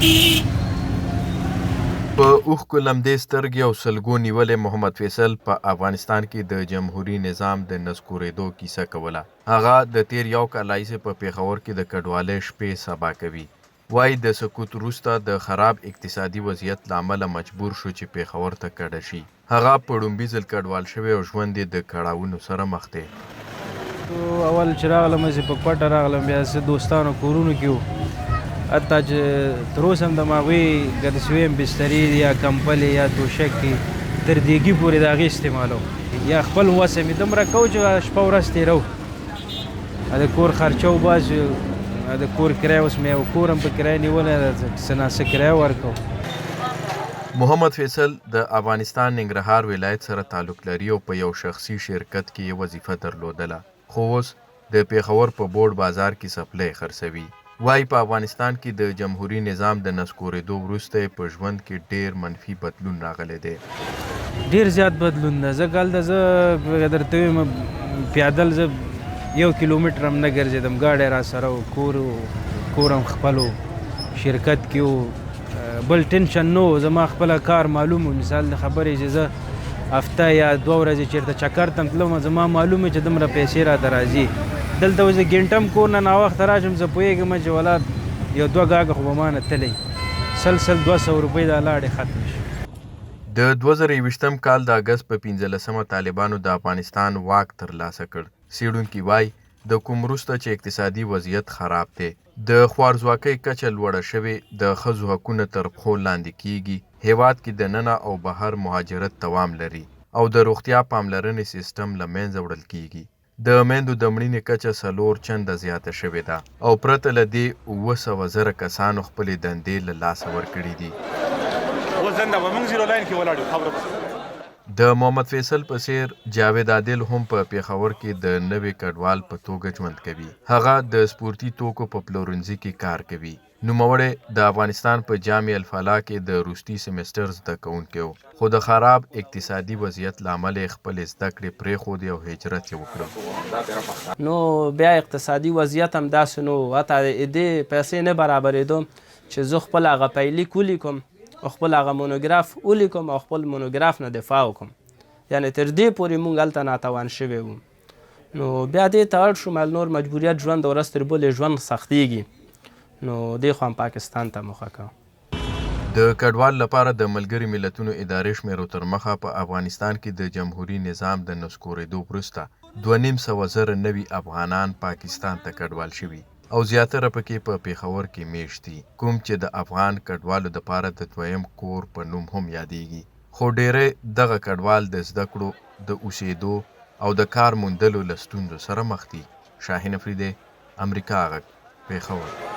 په اوښکو لمدې سترګې او سلګو نیولې محمد فیصل په افغانستان کې د جمهوري نظام د نسکورېدو کیسه کوله. هغه د تیر یو کال راهیسې په پېښور کې د کډوالۍ شپې سبا کوي. وایي د سقوط وروسته د خراب اقتصادي وضعیت له امله مجبور شو چې پېښور ته کډه شي. هغه په لومړي ځل کډوال شوی او ژوند یې د کړاوونو سره مخ دی. اول چې راغلم زه په پټه راغلم، بیا زه دوستانو کورونو کې وو، حتی چې تر اوسه هم د هغوی که د سویم بسترې یا کمپلې یا توشکې تر دیګي پورې د هغې استعمالوم، یا خپل وسه مې دومره کو چې شپه ورځ تېرو، د کور خرچه وباسو، د کور کرایه اوس مې یو کور هم په کرایه نیولی ده، څه ناڅه کرایه ورکوم. محمد فیصل د افغانستان ننګرهار ولایت سره تعلق لري او په یو شخصي شرکت کې یې وظیفه درلودله، خو اوس د پېښور په بوړ بازار کې سپلۍ خرڅوي. وایي په افغانستان کې د جمهوري نظام د نسکورېدو وروسته یې په ژوند کې ډېر منفي بدلون راغلی دی. ډېر زیات بدلون ده. زه هلته زه درته ویم پیادل زه 1 کیلومتر هم نه ګرځېدم، ګاډی را سره و، کور هم خپل و، شرکت کې و، بل ټینشن نه و. زما خپله کار معلوم و، مثال د خبرې چې زه هفته یا 2 ورځې چېرته چکر ته تلم، زما معلوم چې دومره پیسې راته راځي. دلته اوس ګنټه هم کور نه ناوخته راشم، زه پوهېږم چې ولاد 1-2 ګاګه خو به ما نه تللی، 100-200 روپۍ دا لاړې ختم شي. د 2021 کال د اګست په 15مه طالبانو د افغانستان واک ترلاسه کړ. څېړونکي وایي د کوم وروسته چې اقتصادي وضعیت خراب دی، د خوارځواکۍ کچه لوړه شوې، د ښځو حقونه تر پښو لاندې کیږي، هیواد کې دننه او بهر مهاجرت دوام لري او د روغتیا پاملرنې سیستم له منځه وړل کیږي. د میندو د مړینې کچه 4 چنده زیاته شوې ده او پرته له دې 700,000 کسانو خپلې دندې له لاسه ورکړي دي. د محمد فیصل په څېر جاوید عادل هم په پېښور کې د نوي کډوال په توګه ژوند کوي. هغه د سپورتي توکو په پلورنځي کې کار کوي. نوموړی د افغانستان په جامع الفلاح کې د وروستي سیمسټر زده کوونکی و، خو د خراب اقتصادي وضعیت له امله یې خپلې زده کړې پرېښودې او هجرت یې وکړ. نو بیا اقتصادي وضعیت هم داسې نه و، حتی دې پیسې نه برابرېدو چې زه خپل هغه پیلیک ولیکم او خپل هغه مونوګراف ولیکم او خپل مونوګراف نه دفاع وکړم، یعنې تر دې پورې موږ هلته ناتوان شوي وو. نو بیا دې ته اړ شوم، نور مجبوریت ژوند ورځ تر بلې ژوند سختېږي، نو دې خوا هم پاکستان ته موخه کوم. د کډوال لپاره د ملګري ملتونو ادارې شمیرو تر مخه په افغانستان کې د جمهوري نظام د نسکورېدو وروسته 2,500,000 نوي افغانان پاکستان ته کډوال شوي او زیاتره پکې په پېښور کې میشت دي، کوم چې د افغان کډوالو دپاره د دویم کور په نوم هم یادېږي. خو ډېری دغه کډوال د زده کړو، د اوسېدو او د کار موندلو له ستونزو سره مخ دي. شاهین افریدی، امریکا غږ، پېښور.